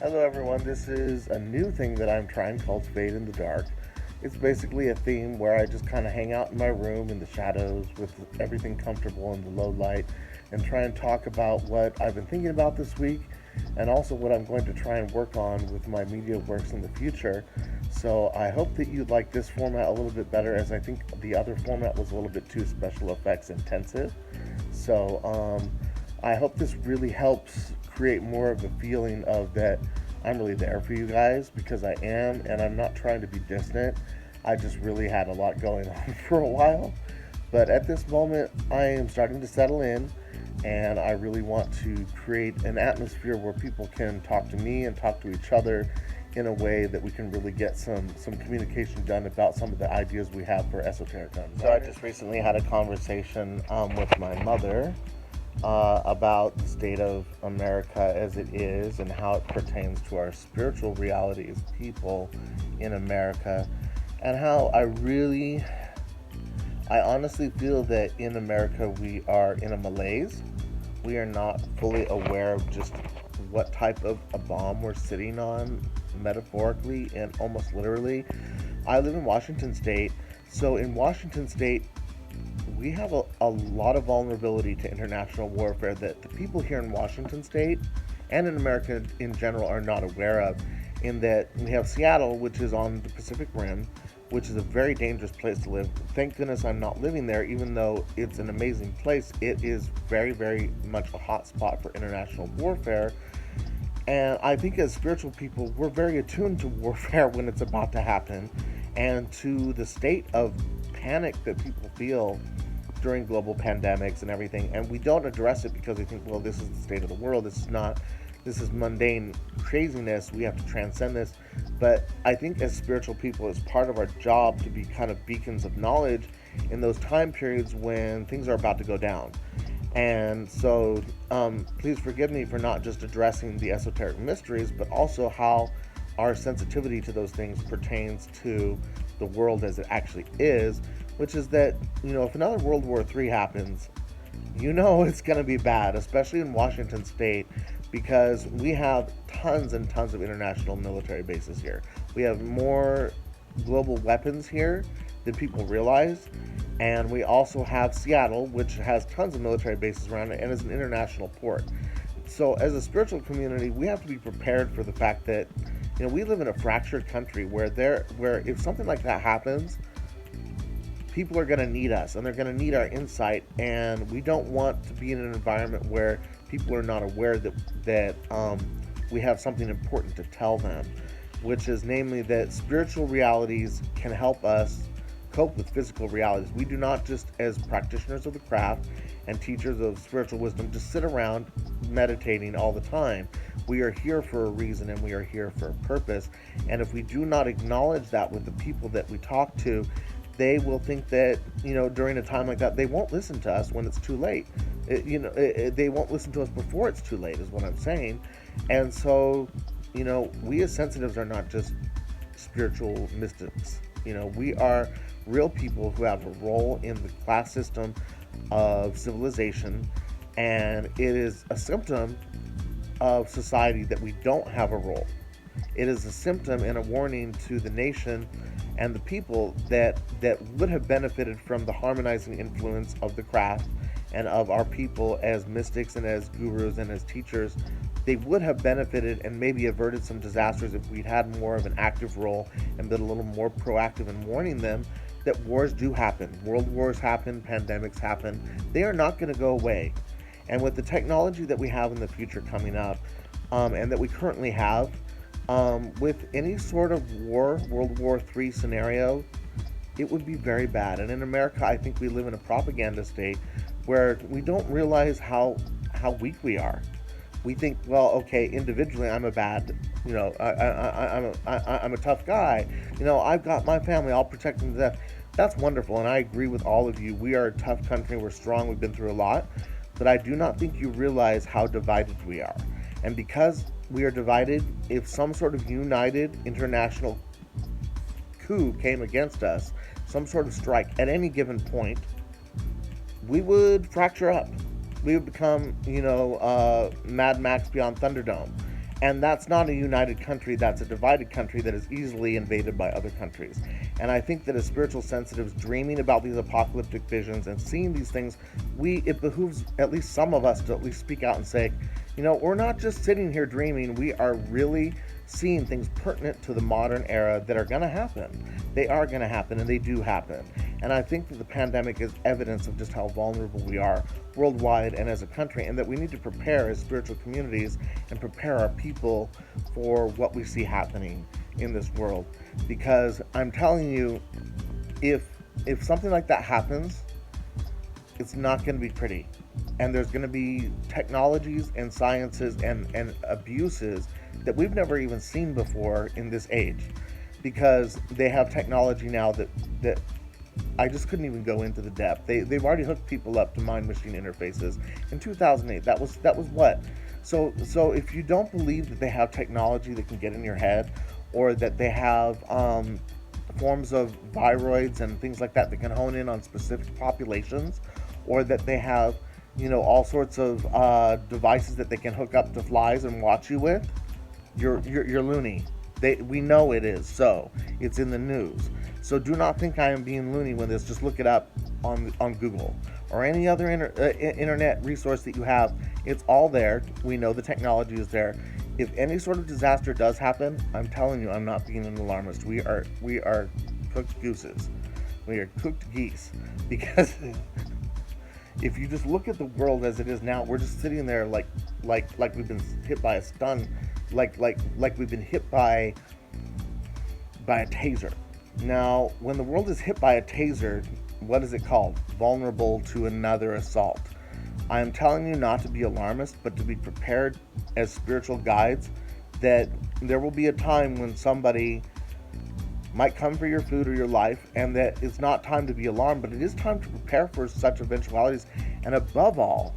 Hello, everyone. This is a new thing that I'm trying called Fade in the Dark. It's basically a theme where I just kind of hang out in my room in the shadows with everything comfortable in the low light and try and talk about what I've been thinking about this week and also what I'm going to try and work on with my media works in the future. So I hope that you like this format a little bit better, as I think the other format was a little bit too special effects intensive. So I hope this really helps create more of a feeling of that I'm really there for you guys, because I am, and I'm not trying to be distant. I just really had a lot going on for a while. But at this moment, I am starting to settle in, and I really want to create an atmosphere where people can talk to me and talk to each other in a way that we can really get some communication done about some of the ideas we have for esoteric guns. So I just recently had a conversation with my mother about the state of America as it is and how it pertains to our spiritual reality as people in America, and how I honestly feel that in America we are in a malaise. We are not fully aware of just what type of a bomb we're sitting on, metaphorically and almost literally. I live in Washington State, so in Washington State, we have a lot of vulnerability to international warfare that the people here in Washington State and in America in general are not aware of. In that we have Seattle, which is on the Pacific Rim, which is a very dangerous place to live. Thank goodness I'm not living there, even though it's an amazing place. It is very, very much a hot spot for international warfare. And I think as spiritual people, we're very attuned to warfare when it's about to happen and to the state of panic that people feel during global pandemics and everything. And we don't address it because we think, well, this is the state of the world. This is mundane craziness. We have to transcend this. But I think as spiritual people, it's part of our job to be kind of beacons of knowledge in those time periods when things are about to go down. And so, please forgive me for not just addressing the esoteric mysteries, but also how our sensitivity to those things pertains to the world as it actually is, which is that, if another World War III happens, it's going to be bad, especially in Washington State, because we have tons and tons of international military bases here. We have more global weapons here than people realize. And we also have Seattle, which has tons of military bases around it and is an international port. So, as a spiritual community, we have to be prepared for the fact that, we live in a fractured country where if something like that happens, people are going to need us and they're going to need our insight, and we don't want to be in an environment where people are not aware that we have something important to tell them, which is namely that spiritual realities can help us cope with physical realities. We do not just, as practitioners of the craft and teachers of spiritual wisdom, just sit around meditating all the time. We are here for a reason and we are here for a purpose. And if we do not acknowledge that with the people that we talk to, they will think that, during a time like that, they won't listen to us when it's too late. They won't listen to us before it's too late, is what I'm saying. And so, we as sensitives are not just spiritual mystics. We are real people who have a role in the class system of civilization, and it is a symptom of society that we don't have a role. It is a symptom and a warning to the nation and the people that would have benefited from the harmonizing influence of the craft and of our people as mystics and as gurus and as teachers. They would have benefited and maybe averted some disasters if we'd had more of an active role and been a little more proactive in warning them that wars do happen. World wars happen, pandemics happen. They are not going to go away. And with the technology that we have in the future coming up, and that we currently have, with any sort of war, World War III scenario, it would be very bad. And in America, I think we live in a propaganda state where we don't realize how weak we are. We think, well, okay, individually, I'm a bad, I'm a tough guy. I've got my family, I'll protect them to death. That's wonderful, and I agree with all of you. We are a tough country, we're strong, we've been through a lot, but I do not think you realize how divided we are. And because we are divided, if some sort of united international coup came against us, some sort of strike at any given point, we would fracture up. We would become, Mad Max Beyond Thunderdome. And that's not a united country, that's a divided country that is easily invaded by other countries. And I think that as spiritual sensitives, dreaming about these apocalyptic visions and seeing these things, it behooves at least some of us to at least speak out and say, we're not just sitting here dreaming, we are really seeing things pertinent to the modern era that are going to happen. They are going to happen, and they do happen. And I think that the pandemic is evidence of just how vulnerable we are worldwide and as a country, and that we need to prepare as spiritual communities and prepare our people for what we see happening in this world. Because I'm telling you, if something like that happens, it's not going to be pretty. And there's going to be technologies and sciences and abuses that we've never even seen before in this age, because they have technology now that I just couldn't even go into the depth. They've already hooked people up to mind machine interfaces in 2008. That was what. So if you don't believe that they have technology that can get in your head, or that they have forms of viroids and things like that can hone in on specific populations, or that they have all sorts of devices that they can hook up to flies and watch you with, you're loony. We know it is so. It's in the news. So do not think I am being loony with this. Just look it up on Google or any other internet resource that you have. It's all there. We know the technology is there. If any sort of disaster does happen, I'm telling you, I'm not being an alarmist. We are cooked gooses. We are cooked geese. Because if you just look at the world as it is now, we're just sitting there like we've been hit by a stun, like we've been hit by a taser. Now, when the world is hit by a taser, what is it called? Vulnerable to another assault. I am telling you not to be alarmist, but to be prepared as spiritual guides, that there will be a time when somebody might come for your food or your life, and that it's not time to be alarmed, but it is time to prepare for such eventualities. And above all,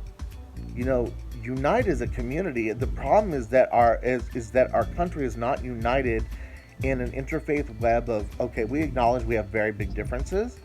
unite as a community. The problem is that our country is not united in an interfaith web of, okay, we acknowledge we have very big differences,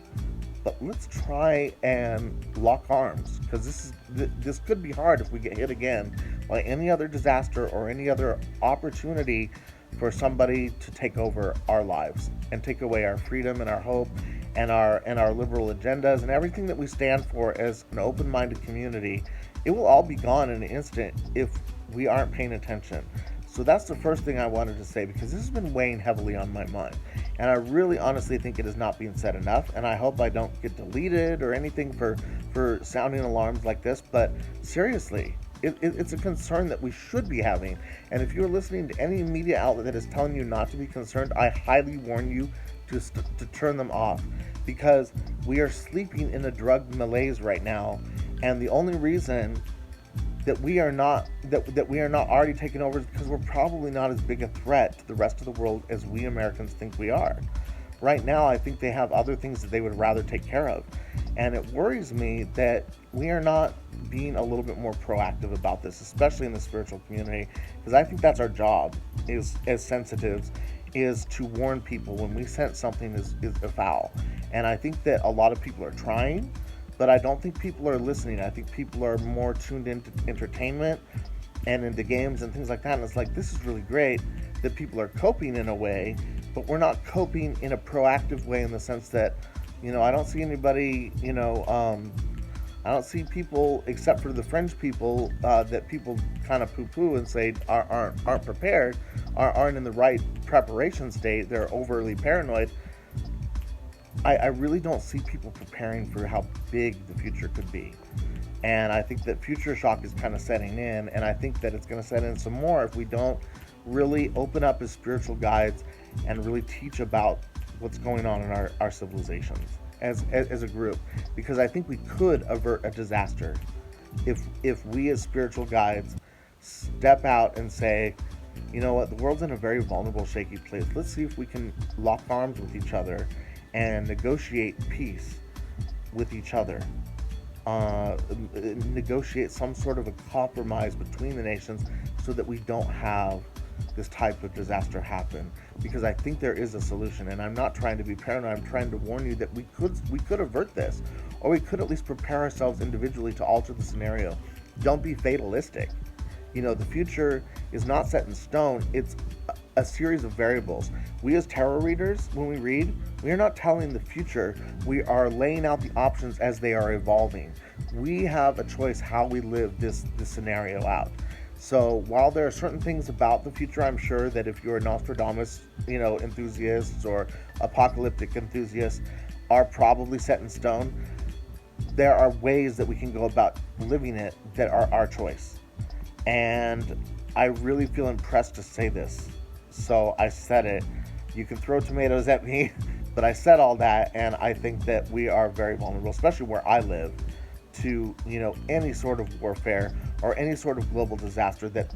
but let's try and lock arms, because this could be hard if we get hit again by any other disaster or any other opportunity for somebody to take over our lives and take away our freedom and our hope and our liberal agendas and everything that we stand for as an open-minded community. It will all be gone in an instant if we aren't paying attention. So that's the first thing I wanted to say, because this has been weighing heavily on my mind. And I really honestly think it is not being said enough, and I hope I don't get deleted or anything for sounding alarms like this. But seriously, it's a concern that we should be having. And if you're listening to any media outlet that is telling you not to be concerned, I highly warn you to turn them off, because we are sleeping in a drug malaise right now. And the only reason that we are not already taken over is because we're probably not as big a threat to the rest of the world as we Americans think we are. Right now, I think they have other things that they would rather take care of. And it worries me that we are not being a little bit more proactive about this, especially in the spiritual community, because I think that's our job as sensitives, is to warn people when we sense something is foul. And I think that a lot of people are trying, but I don't think people are listening. I think people are more tuned into entertainment and into games and things like that. And it's like, this is really great that people are coping in a way, but we're not coping in a proactive way, in the sense that, I don't see anybody, I don't see people, except for the fringe people that people kind of poo-poo and say aren't prepared, aren't in the right preparation state. They're overly paranoid. I really don't see people preparing for how big the future could be. And I think that future shock is kind of setting in, and I think that it's going to set in some more if we don't really open up as spiritual guides and really teach about what's going on in our civilizations as a group. Because I think we could avert a disaster if we as spiritual guides step out and say, you know what, the world's in a very vulnerable, shaky place. Let's see if we can lock arms with each other and negotiate peace with each other. Negotiate some sort of a compromise between the nations so that we don't have this type of disaster happen. Because I think there is a solution, and I'm not trying to be paranoid. I'm trying to warn you that we could avert this, or we could at least prepare ourselves individually to alter the scenario. Don't be fatalistic. The future is not set in stone. It's a series of variables. We as tarot readers, when we read, we are not telling the future. We are laying out the options as they are evolving. We have a choice how we live this scenario out. So while there are certain things about the future, I'm sure that if you're a Nostradamus, enthusiasts or apocalyptic enthusiasts are probably set in stone, there are ways that we can go about living it that are our choice. And I really feel impressed to say this. So I said it. You can throw tomatoes at me, but I said all that, and I think that we are very vulnerable, especially where I live, to any sort of warfare or any sort of global disaster that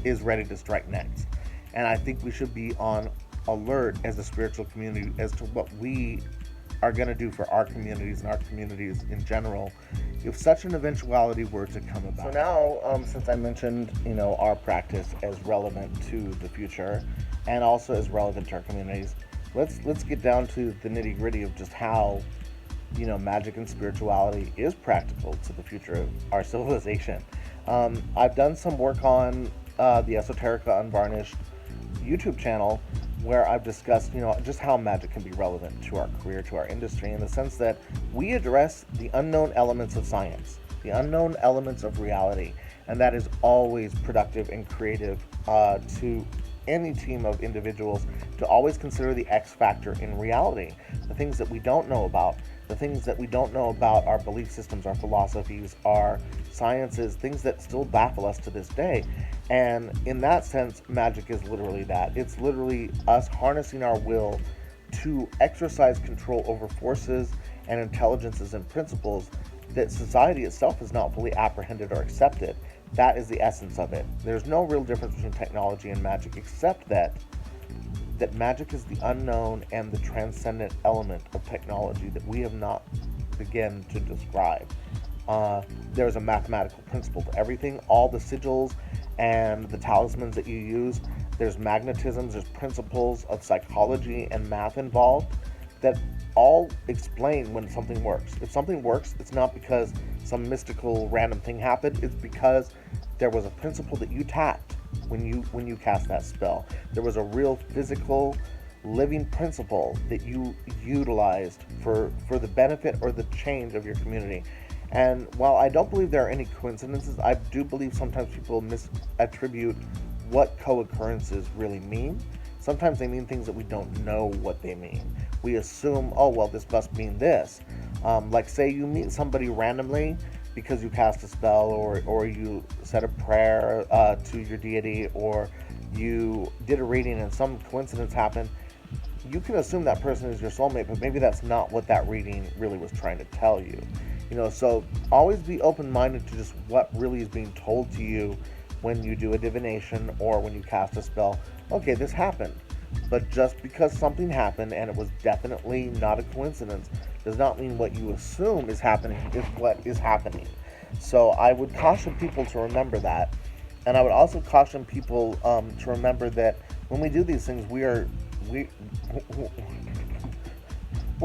is ready to strike next. And I think we should be on alert as a spiritual community as to what we are going to do for our communities and our communities in general if such an eventuality were to come about. So now, since I mentioned, our practice as relevant to the future and also as relevant to our communities, let's get down to the nitty gritty of just how, magic and spirituality is practical to the future of our civilization. I've done some work on the Esoterica Unvarnished YouTube channel where I've discussed, just how magic can be relevant to our career, to our industry, in the sense that we address the unknown elements of science, the unknown elements of reality, and that is always productive and creative to any team of individuals to always consider the X factor in reality, the things that we don't know about, the things that we don't know about our belief systems, our philosophies, our sciences, things that still baffle us to this day. And in that sense, magic is literally that. It's literally us harnessing our will to exercise control over forces and intelligences and principles that society itself has not fully apprehended or accepted. That is the essence of it. There's no real difference between technology and magic, except that magic is the unknown and the transcendent element of technology that we have not begun to describe. There's a mathematical principle to everything. All the sigils and the talismans that you use, there's magnetisms, there's principles of psychology and math involved that all explain when something works. If something works, it's not because some mystical random thing happened. It's because there was a principle that you tapped when you cast that spell. There was a real physical living principle that you utilized for the benefit or the change of your community. And while I don't believe there are any coincidences, I do believe sometimes people misattribute what co-occurrences really mean. Sometimes they mean things that we don't know what they mean. We assume, oh, well, this must mean this. Like, say you meet somebody randomly because you cast a spell or you said a prayer to your deity, or you did a reading and some coincidence happened. You can assume that person is your soulmate, but maybe that's not what that reading really was trying to tell you. So always be open-minded to just what really is being told to you when you do a divination or when you cast a spell. Okay, this happened. But just because something happened and it was definitely not a coincidence does not mean what you assume is happening is what is happening. So I would caution people to remember that. And I would also caution people to remember that when we do these things, we're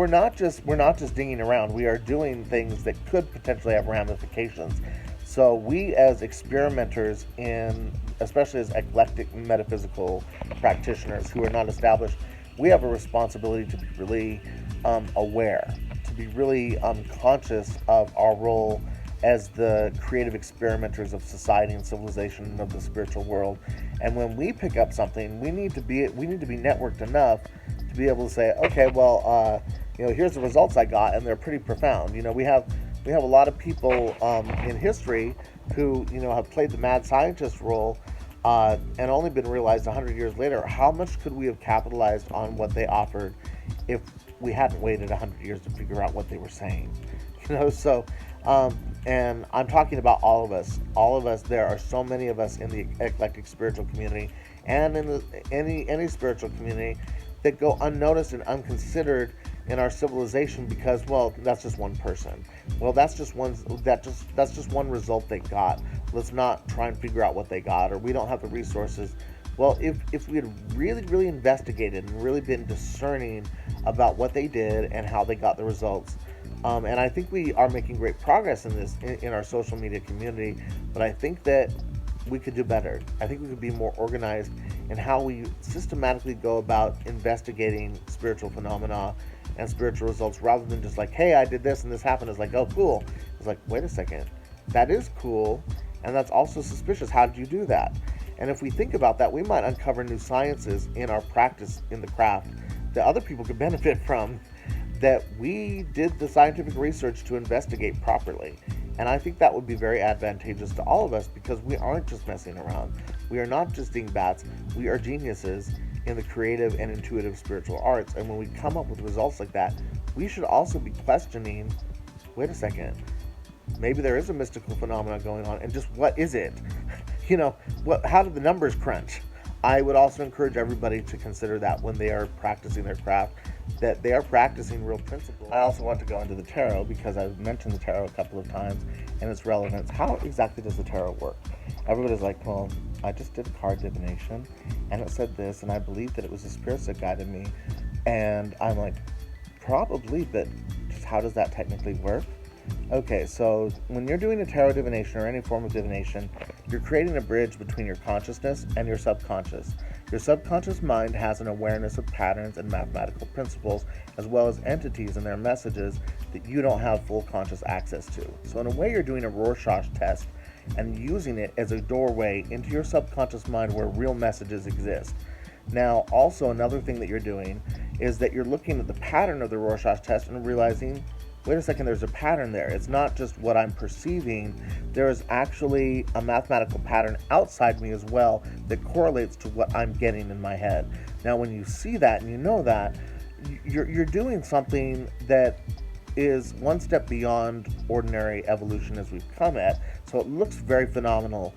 not just dinging around. We are doing things that could potentially have ramifications. So we as experimenters especially as eclectic metaphysical practitioners who are not established, we have a responsibility to be really aware, to be really conscious of our role as the creative experimenters of society and civilization and of the spiritual world. And when we pick up something, we need to be networked enough to be able to say, okay, well, here's the results I got, and they're pretty profound. We have a lot of people in history who have played the mad scientist role and only been realized 100 years later. How much could we have capitalized on what they offered if we hadn't waited 100 years to figure out what they were saying? So and I'm talking about all of us. There are so many of us in the eclectic spiritual community and in any spiritual community that go unnoticed and unconsidered in our civilization because, well, that's just one person. Well, that's just one result they got. Let's not try and figure out what they got, or we don't have the resources. Well, if we had really, really investigated and really been discerning about what they did and how they got the results, and I think we are making great progress in this in our social media community, but I think that we could do better. I think we could be more organized in how we systematically go about investigating spiritual phenomena and spiritual results, rather than just like, hey, I did this and this happened. It's like, oh, cool. It's like, wait a second, that is cool, and that's also suspicious. How did you do that? And if we think about that, we might uncover new sciences in our practice in the craft that other people could benefit from, that we did the scientific research to investigate properly. And I think that would be very advantageous to all of us, because we aren't just messing around. We are not just dingbats. We are geniuses in the creative and intuitive spiritual arts. And when we come up with results like that, we should also be questioning, wait a second, maybe there is a mystical phenomenon going on, and just what is it? How do the numbers crunch? I would also encourage everybody to consider that when they are practicing their craft, that they are practicing real principles. I also want to go into the tarot, because I've mentioned the tarot a couple of times and its relevance. How exactly does the tarot work? Everybody's like, well, I just did a card divination and it said this, and I believe that it was the spirits that guided me. And I'm like, probably, but just how does that technically work? Okay, so when you're doing a tarot divination or any form of divination, you're creating a bridge between your consciousness and your subconscious. Your subconscious mind has an awareness of patterns and mathematical principles, as well as entities and their messages that you don't have full conscious access to. So in a way, you're doing a Rorschach test and using it as a doorway into your subconscious mind where real messages exist. Now, also another thing that you're doing is that you're looking at the pattern of the Rorschach test and realizing, wait a second, there's a pattern there. It's not just what I'm perceiving. There is actually a mathematical pattern outside me as well that correlates to what I'm getting in my head. Now, when you see that and you know that, you're doing something that is one step beyond ordinary evolution as we've come at. So it looks very phenomenal,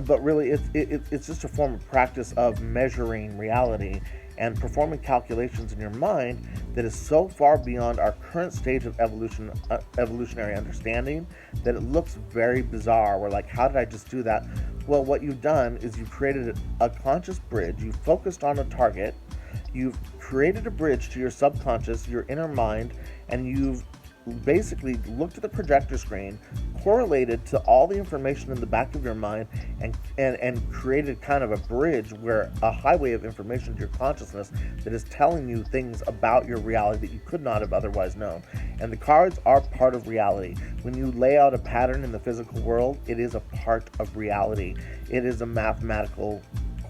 but really it's just a form of practice of measuring reality and performing calculations in your mind that is so far beyond our current stage of evolutionary understanding that it looks very bizarre. We're like, how did I just do that? Well, what you've done is you've created a conscious bridge. You've focused on a target. You've created a bridge to your subconscious, your inner mind, and you've basically looked at the projector screen, correlated to all the information in the back of your mind, and created kind of a bridge, where a highway of information to your consciousness that is telling you things about your reality that you could not have otherwise known. And the cards are part of reality. When you lay out a pattern in the physical world, it is a part of reality. It is a mathematical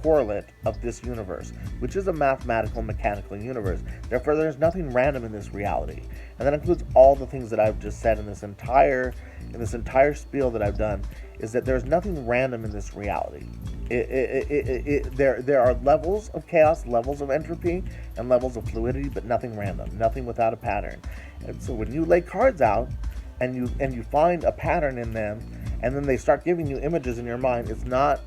correlate of this universe, which is a mathematical, mechanical universe. Therefore, there's nothing random in this reality. And that includes all the things that I've just said in this entire spiel that I've done, is that there's nothing random in this reality. There are levels of chaos, levels of entropy, and levels of fluidity, but nothing random, nothing without a pattern. And so when you lay cards out and you find a pattern in them, and then they start giving you images in your mind, it's not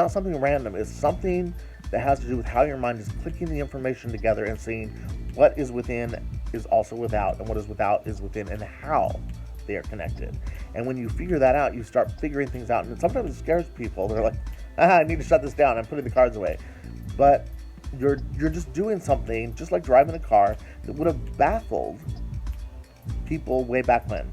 something random. It's something that has to do with how your mind is clicking the information together and seeing what is within is also without, and what is without is within, and how they are connected. And when you figure that out, you start figuring things out. And sometimes it scares people. They're like, I need to shut this down. I'm putting the cards away. But you're just doing something, just like driving a car, that would have baffled people way back when.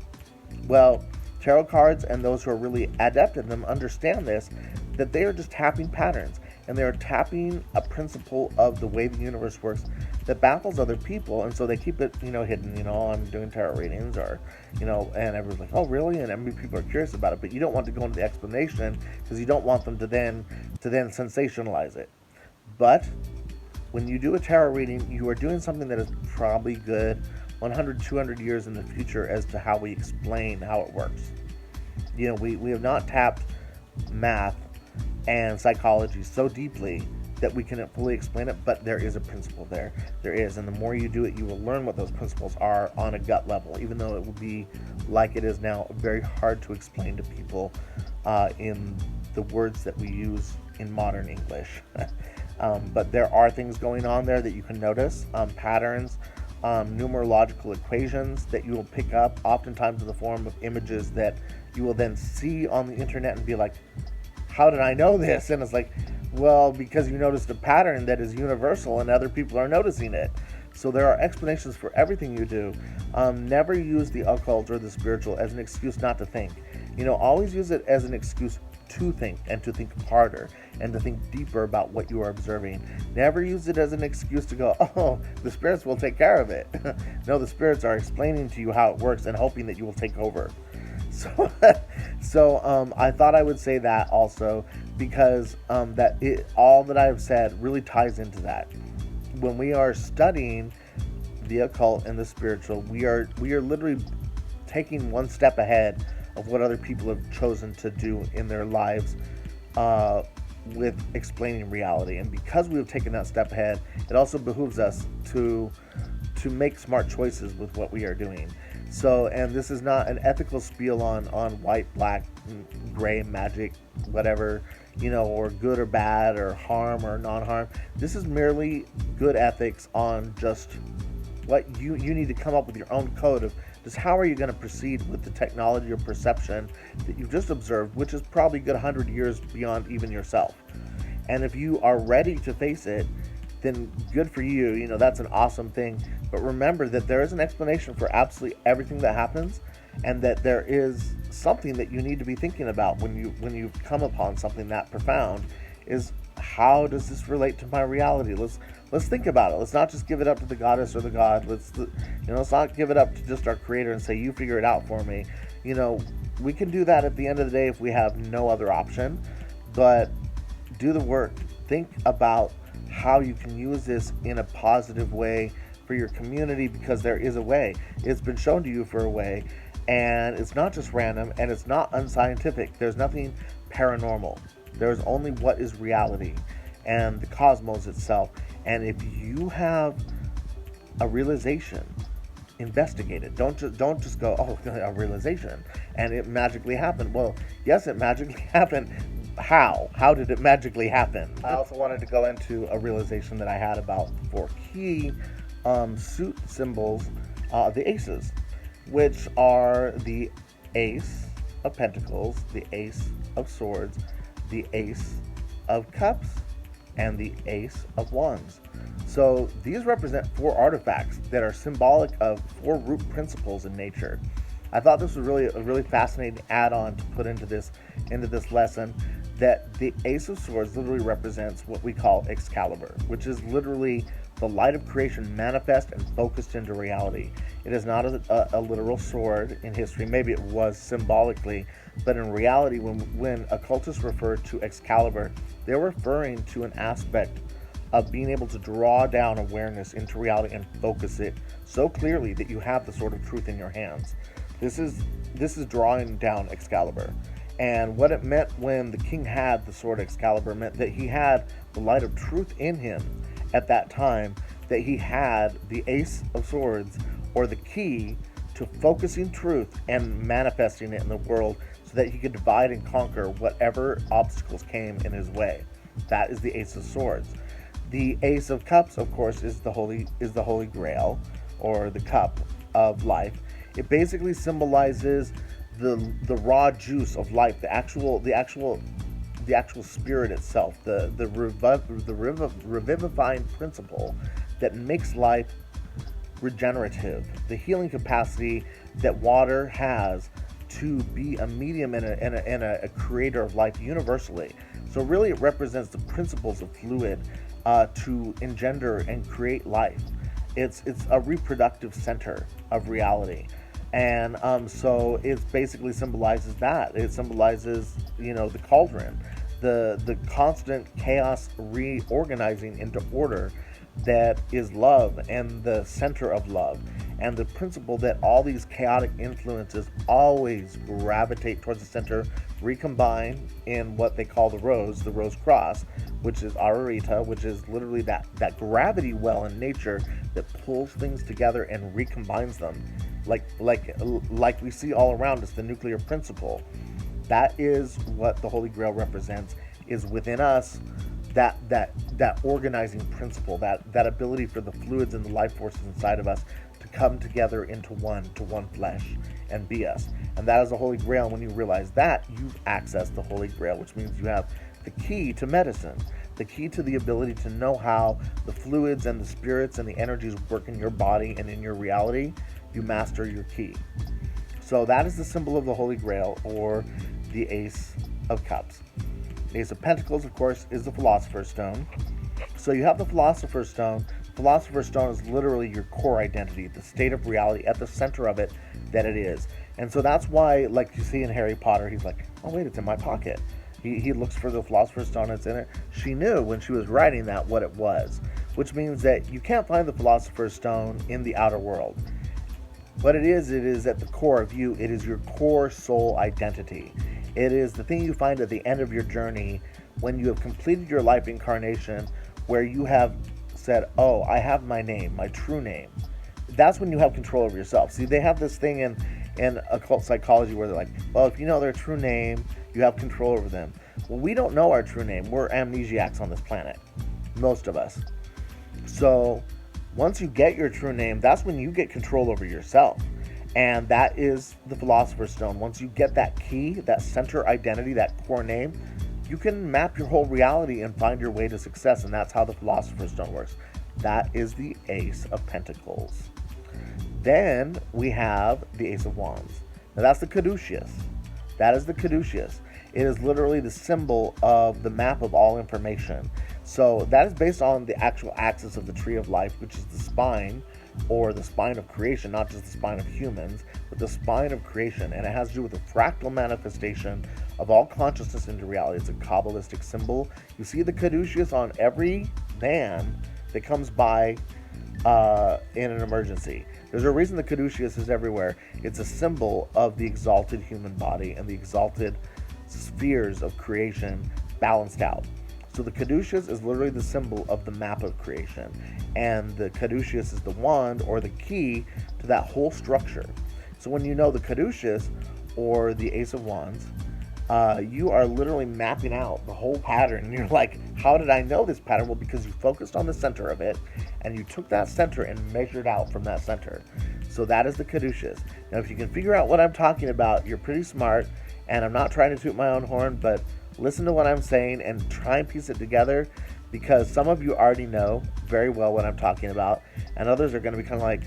Well, tarot cards and those who are really adept in them understand this, that they are just tapping patterns, and they are tapping a principle of the way the universe works that baffles other people, and so they keep it, hidden. I'm doing tarot readings, or, and everyone's like, oh, really? And many people are curious about it, but you don't want to go into the explanation because you don't want them to then sensationalize it. But when you do a tarot reading, you are doing something that is probably good 100, 200 years in the future as to how we explain how it works. We have not tapped math and psychology so deeply that we can fully explain it, but there is a principle there. There is, and the more you do it, you will learn what those principles are on a gut level, even though it will be, like it is now, very hard to explain to people in the words that we use in modern English. But there are things going on there that you can notice, patterns, numerological equations that you will pick up, oftentimes in the form of images that you will then see on the internet and be like, how did I know this? And it's like, well, because you noticed a pattern that is universal and other people are noticing it. So there are explanations for everything you do. Never use the occult or the spiritual as an excuse not to think. Always use it as an excuse to think and to think harder and to think deeper about what you are observing. Never use it as an excuse to go, oh, the spirits will take care of it. No, the spirits are explaining to you how it works and hoping that you will take over. So, I thought I would say that also because all that I've said really ties into that. When we are studying the occult and the spiritual, we are literally taking one step ahead of what other people have chosen to do in their lives with explaining reality. And because we have taken that step ahead, it also behooves us to make smart choices with what we are doing. So, and this is not an ethical spiel on white, black, gray, magic, whatever, or good or bad or harm or non-harm. This is merely good ethics on just what you need to come up with your own code of just how are you going to proceed with the technology or perception that you've just observed, which is probably a good 100 years beyond even yourself. And if you are ready to face it, then good for you. That's an awesome thing. But remember that there is an explanation for absolutely everything that happens, and that there is something that you need to be thinking about when you come upon something that profound is, how does this relate to my reality? Let's think about it. Let's not just give it up to the goddess or the god. Let's not give it up to just our creator and say, you figure it out for me. We can do that at the end of the day if we have no other option, but do the work. Think about how you can use this in a positive way for your community, because there is a way. It's been shown to you for a way, and it's not just random, and it's not unscientific. There's nothing paranormal. There's only what is reality and the cosmos itself. And if you have a realization, investigate it. Don't just go, oh, a realization and it magically happened. Well, yes, it magically happened. How did it magically happen? I also wanted to go into a realization that I had about 4 key suit symbols, the aces, which are the Ace of Pentacles, the Ace of Swords, the Ace of Cups, and the Ace of Wands. So these represent 4 artifacts that are symbolic of 4 root principles in nature. I thought this was a really fascinating add-on to put into this lesson, that the Ace of Swords literally represents what we call Excalibur, which is literally the light of creation manifest and focused into reality. It is not a literal sword in history. Maybe it was symbolically, but in reality, when occultists refer to Excalibur, they're referring to an aspect of being able to draw down awareness into reality and focus it so clearly that you have the sword of truth in your hands. This is drawing down Excalibur. And what it meant when the king had the sword Excalibur meant that he had the light of truth in him at that time, that he had the Ace of Swords, or the key to focusing truth and manifesting it in the world so that he could divide and conquer whatever obstacles came in his way. That is the Ace of Swords. The Ace of Cups, of course, is the Holy Grail, or the cup of life. It basically symbolizes the raw juice of life, the actual spirit itself, the revivifying principle that makes life regenerative, the healing capacity that water has to be a medium and a creator of life universally. So really it represents the principles of fluid to engender and create life. It's a reproductive center of reality. And so it basically symbolizes that. It symbolizes, the cauldron, the constant chaos reorganizing into order that is love and the center of love. And the principle that all these chaotic influences always gravitate towards the center, recombine in what they call the rose cross, which is Ararita, which is literally that gravity well in nature that pulls things together and recombines them. Like we see all around us, the nuclear principle. That is what the Holy Grail represents, is within us, that organizing principle, that ability for the fluids and the life forces inside of us to come together into one flesh and be us. And that is the Holy Grail. And when you realize that, you've accessed the Holy Grail, which means you have the key to medicine, the key to the ability to know how the fluids and the spirits and the energies work in your body and in your reality. You master your key. So that is the symbol of the Holy Grail, or the Ace of Cups. The Ace of Pentacles, of course, is the Philosopher's Stone. So you have the Philosopher's Stone. Philosopher's Stone is literally your core identity, the state of reality at the center of it that it is. And so that's why, like you see in Harry Potter, he's like, oh wait, it's in my pocket. He looks for the Philosopher's Stone, it's in it. She knew when she was writing that what it was, which means that you can't find the Philosopher's Stone in the outer world. What it is at the core of you. It is your core soul identity. It is the thing you find at the end of your journey when you have completed your life incarnation, where you have said, oh, I have my name, my true name. That's when you have control over yourself. See, they have this thing in occult psychology where they're like, well, if you know their true name, you have control over them. Well, we don't know our true name. We're amnesiacs on this planet, most of us. So once you get your true name, that's when you get control over yourself. And that is the Philosopher's Stone. Once you get that key, that center identity, that core name, you can map your whole reality and find your way to success. And that's how the Philosopher's Stone works. That is the Ace of Pentacles. Then we have the Ace of Wands. Now that's the Caduceus. That is the Caduceus. It is literally the symbol of the map of all information. So that is based on the actual axis of the tree of life, which is the spine, or the spine of creation, not just the spine of humans, but the spine of creation. And it has to do with the fractal manifestation of all consciousness into reality. It's a Kabbalistic symbol. You see the Caduceus on every van that comes by in an emergency. There's a reason the Caduceus is everywhere. It's a symbol of the exalted human body and the exalted spheres of creation balanced out. So the Caduceus is literally the symbol of the map of creation. And the Caduceus is the wand, or the key to that whole structure. So when you know the Caduceus, or the Ace of Wands, you are literally mapping out the whole pattern. And you're like, how did I know this pattern? Well, because you focused on the center of it, and you took that center and measured out from that center. So that is the Caduceus. Now, if you can figure out what I'm talking about, you're pretty smart. And I'm not trying to toot my own horn, but listen to what I'm saying and try and piece it together, because some of you already know very well what I'm talking about, and others are going to be kind of like,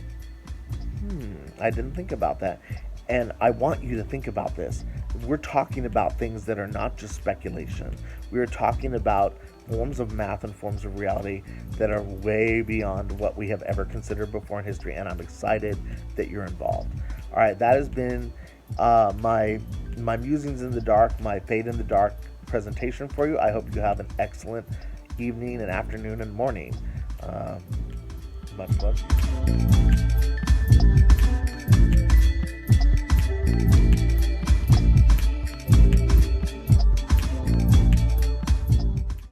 I didn't think about that. And I want you to think about this. We're talking about things that are not just speculation. We're talking about forms of math and forms of reality that are way beyond what we have ever considered before in history, and I'm excited that you're involved. All right, that has been my musings in the dark, my fade in the dark presentation for you. I hope you have an excellent evening and afternoon and morning. Much love to you.